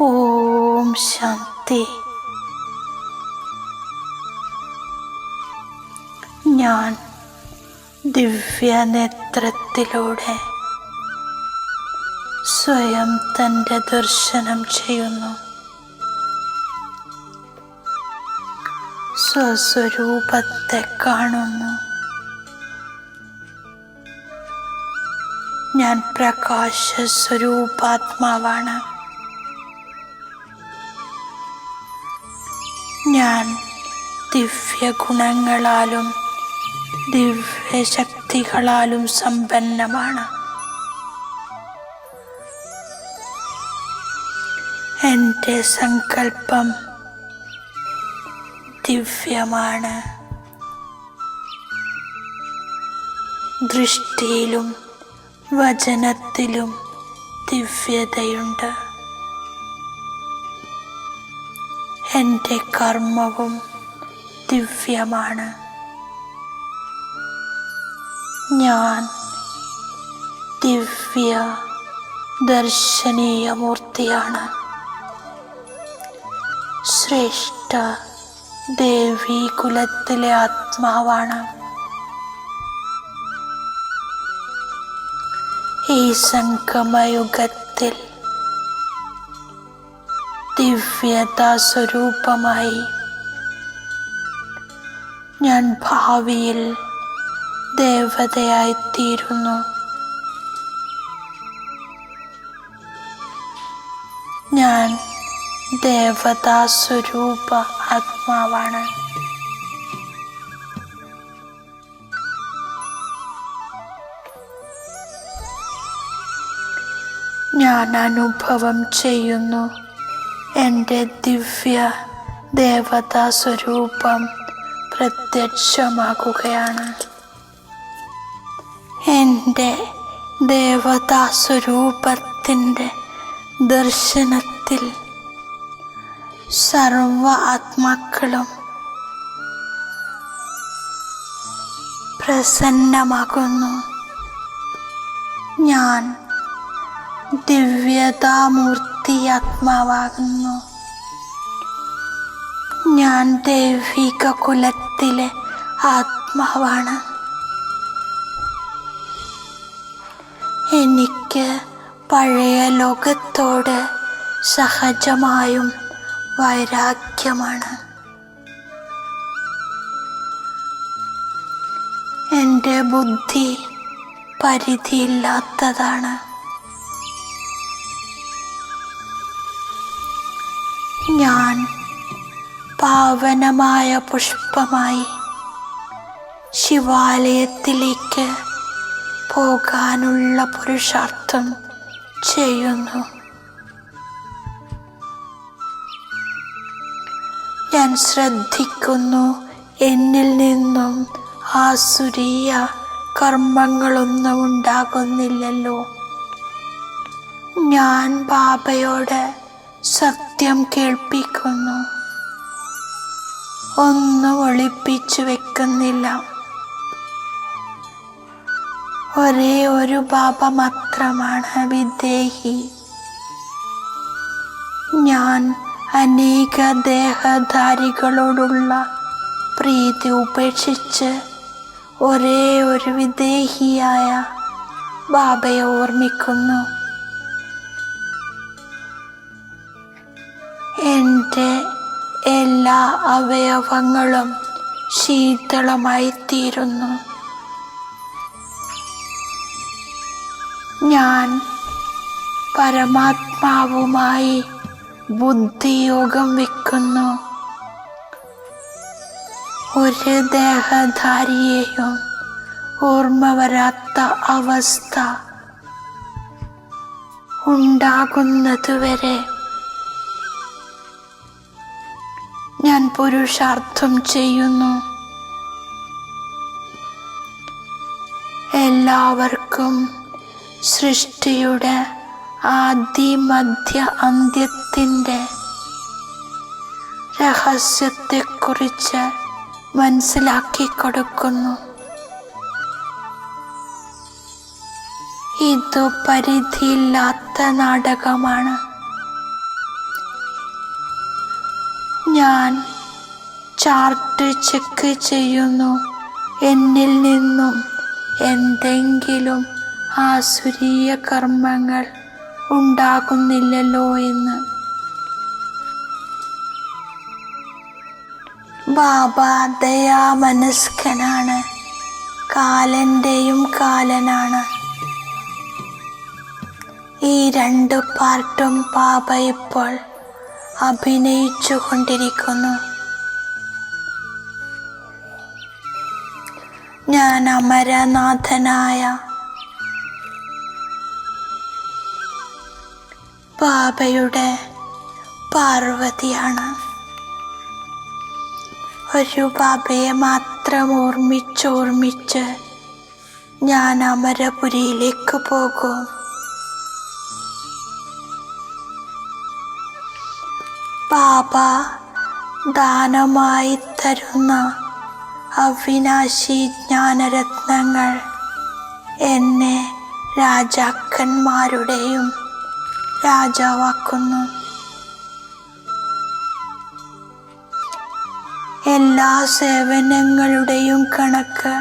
ഓം ശാന്തി. ഞാൻ ദിവ്യനേത്രത്തിലൂടെ സ്വയം തൻ്റെ ദർശനം ചെയ്യുന്നു. സ്വസ്വരൂപത്തെ കാണുന്നു. ഞാൻ പ്രകാശ സ്വരൂപാത്മാവാണ്. ഞാൻ ദിവ്യ ഗുണങ്ങളാലും ദിവ്യശക്തികളാലും സമ്പന്നമാണ്. എൻ്റെ സങ്കല്പം ദിവ്യമാണ്. ദൃഷ്ടിയിലും വചനത്തിലും ദിവ്യതയുണ്ട്. എൻ്റെ കർമ്മവും ദിവ്യമാണ്. ഞാൻ ദിവ്യ ദർശനീയ മൂർത്തിയാണ്. ശ്രേഷ്ഠ ദേവീ കുലത്തിലെ ആത്മാവാണ്. ഈ സംഗമയുഗത്തിൽ ദിവ്യതാ സ്വരൂപമായി ഞാൻ ഭാവിയിൽ ദേവതയായിത്തീരുന്നു. ഞാൻ ദേവതാ സ്വരൂപ ആത്മാവാണ്. ഞാൻ അനുഭവം ചെയ്യുന്നു. എൻ്റെ ദിവ്യ ദേവതാ സ്വരൂപം പ്രത്യക്ഷമാകുകയാണ്. എൻ്റെ ദേവതാ സ്വരൂപത്തിൻ്റെ ദർശനത്തിൽ സർവ ആത്മാക്കളും പ്രസന്നമാകുന്നു. ഞാൻ ദിവ്യതാമൂർത്തി ആത്മാവാകുന്നു. ഞാൻ ദൈവിക കുലത്തിലെ ആത്മാവാണ്. എനിക്ക് പഴയ ലോകത്തോട് സഹജമായും വൈരാഗ്യമാണ്. എൻ്റെ ബുദ്ധി പരിധിയില്ലാത്തതാണ്. ഞാൻ പാവനമായ പുഷ്പമായി ശിവാലയത്തിലേക്ക് പോകാനുള്ള പുരുഷാർത്ഥം ചെയ്യുന്നു. ഞാൻ ശ്രദ്ധിക്കുന്നു, എന്നിൽ നിന്നും ആസുരീയ കർമ്മങ്ങളൊന്നും ഉണ്ടാകുന്നില്ലല്ലോ. ഞാൻ ബാബയോട് സത്യം കേൾപ്പിക്കുന്നു. ഒന്നും ഒളിപ്പിച്ചു വെക്കുന്നില്ല. ഒരേ ഒരു ബാബ മാത്രമാണ് വിദേഹി. ഞാൻ അനേക ദേഹധാരികളോടുള്ള പ്രീതി ഉപേക്ഷിച്ച് ഒരേ ഒരു വിദേഹിയായ ബാബയെ ഓർമ്മിക്കുന്നു. എൻ്റെ എല്ലാ അവയവങ്ങളും ശീതളമായി തീരുന്നു. ഞാൻ പരമാത്മാവുമായി ബുദ്ധിയോഗം വെക്കുന്നു. ഒരു ദേഹധാരിയെയും ഓർമ്മ വരാത്ത അവസ്ഥ ഉണ്ടാകുന്നതുവരെ ഞാൻ പുരുഷാർത്ഥം ചെയ്യുന്നു. എല്ലാവർക്കും സൃഷ്ടിയുടെ ആദി മധ്യ അന്ത്യത്തിൻ്റെ രഹസ്യത്തെക്കുറിച്ച് മനസ്സിലാക്കി കൊടുക്കുന്നു. ഇതു പരിധിയില്ലാത്ത നാടകമാണ്. ഞാൻ ചാർട്ട് ചെക്ക് ചെയ്യുന്നു, എന്നിൽ നിന്നും എന്തെങ്കിലും ആസുരീയ കർമ്മങ്ങൾ ഉണ്ടാകുന്നില്ലല്ലോ എന്ന്. ബാബ ദയാമനസ്കനാണ്, കാലൻ്റെയും കാലനാണ്. ഈ 2 പാർട്ടും ബാബ ഇപ്പോൾ അഭിനയിച്ചു കൊണ്ടിരിക്കുന്നു. ഞാൻ അമരനാഥനായ ബാബയുടെ പാർവതിയാണ്. ഒരു ബാബയെ മാത്രം ഓർമ്മിച്ച് ഞാൻ അമരപുരിയിലേക്ക് പോകും. ബാബ ദാനമായി തരുന്ന അവിനാശി ജ്ഞാനരത്നങ്ങൾ എന്നെ രാജാക്കന്മാരുടെയും രാജാവാക്കുന്നു. എല്ലാ സേവനങ്ങളുടെയും കണക്ക്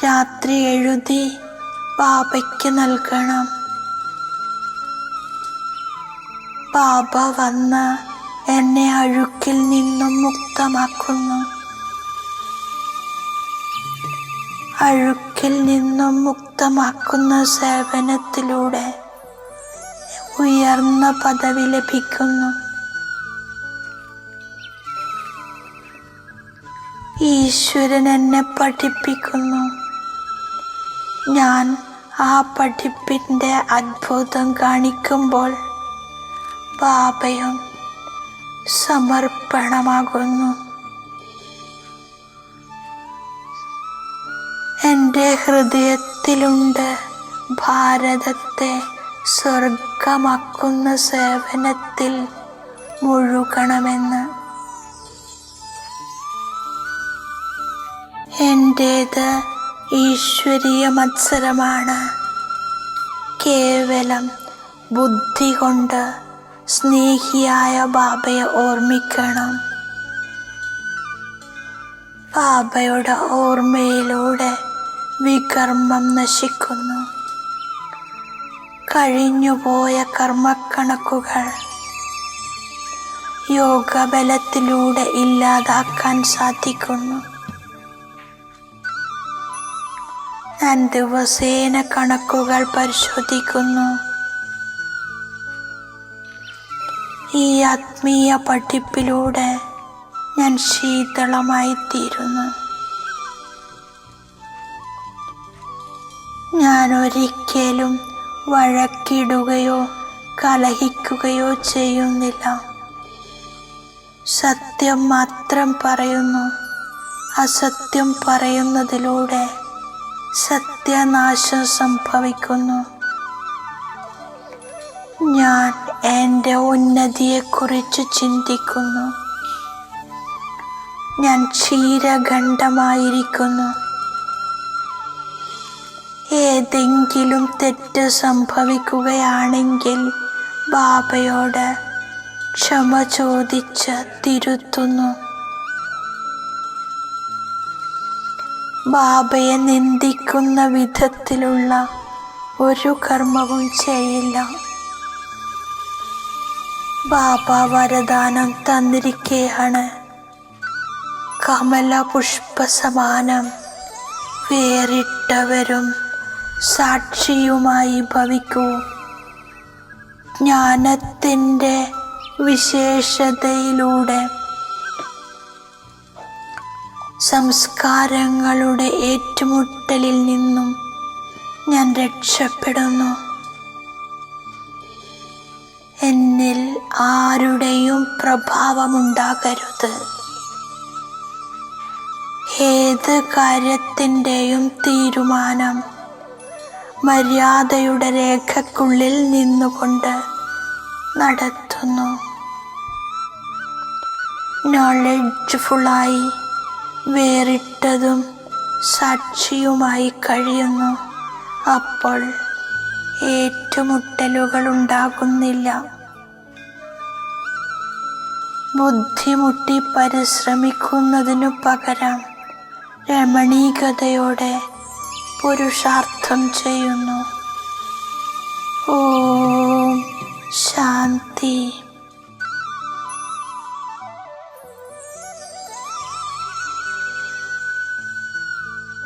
രാത്രി എഴുതി ബാബയ്ക്ക് നൽകണം. ബാബ വന്ന് എന്നെ അഴുക്കിൽ നിന്നും മുക്തമാക്കുന്നു. അഴുക്കിൽ നിന്നും മുക്തമാക്കുന്ന സേവനത്തിലൂടെ ഉയർന്ന പദവി ലഭിക്കുന്നു. ഈശ്വരൻ എന്നെ പഠിപ്പിക്കുന്നു. ഞാൻ ആ പഠിപ്പിൻ്റെ അത്ഭുതം കാണിക്കുമ്പോൾ ബാബയും സമർപ്പണമാകുന്നു. എൻ്റെ ഹൃദയത്തിലുണ്ട് ഭാരതത്തെ സ്വർഗമാക്കുന്ന സേവനത്തിൽ മുഴുകണമെന്ന്. എൻ്റേത് ഈശ്വരീയ മത്സരമാണ്. കേവലം ബുദ്ധി കൊണ്ട് സ്നേഹിയായ ബാബയെ ഓർമ്മിക്കണം. ബാബയുടെ ഓർമ്മയിലൂടെ വികർമ്മം നശിക്കുന്നു. കഴിഞ്ഞുപോയ കർമ്മക്കണക്കുകൾ യോഗബലത്തിലൂടെ ഇല്ലാതാക്കാൻ സാധിക്കുന്നു. ഞാൻ ദിവസേന കണക്കുകൾ പരിശോധിക്കുന്നു. ഈ ആത്മീയ പഠിപ്പിലൂടെ ഞാൻ ശീതളമായി തീരുന്നു. ഞാൻ ഒരിക്കലും വഴക്കിടുകയോ കലഹിക്കുകയോ ചെയ്യുന്നില്ല. സത്യം മാത്രം പറയുന്നു. അസത്യം പറയുന്നതിലൂടെ സത്യനാശം സംഭവിക്കുന്നു. ഞാൻ എൻ്റെ ഉന്നതിയെക്കുറിച്ച് ചിന്തിക്കുന്നു. ഞാൻ ക്ഷീരഖണ്ഡമായിരിക്കുന്നു. ഏതെങ്കിലും തെറ്റ് സംഭവിക്കുകയാണെങ്കിൽ ബാബയോട് ക്ഷമ ചോദിച്ച് തിരുത്തുന്നു. ബാബയെ നിന്ദിക്കുന്ന വിധത്തിലുള്ള ഒരു കർമ്മവും ചെയ്യില്ല. ബാബ വരദാനം തന്നിരിക്കുകയാണ്. കമല പുഷ്പസമാനം വേറിട്ടവരും സാക്ഷിയുമായി ഭവിക്കൂ. ജ്ഞാനത്തിൻ്റെ വിശേഷതയിലൂടെ സംസ്കാരങ്ങളുടെ ഏറ്റുമുട്ടലിൽ നിന്നും ഞാൻ രക്ഷപ്പെടുന്നു. എന്നിൽ ആരുടെയും പ്രഭാവമുണ്ടാകരുത്. ഏത് കാര്യത്തിൻ്റെയും തീരുമാനം മര്യാദയുടെ രേഖയ്ക്കുള്ളിൽ നിന്നുകൊണ്ട് നടത്തുന്നു. നോളജ്ഫുള്ളായി വേറിട്ടതും സാക്ഷിയുമായി കഴിയുന്നു. അപ്പോൾ ഏറ്റുമുട്ടലുകൾ ഉണ്ടാകുന്നില്ല. ബുദ്ധിമുട്ടി പരിശ്രമിക്കുന്നതിനു പകരം രമണീകതയോടെ പുരുഷാർത്ഥം ചെയ്യുന്നു. ഓം ശാന്തി.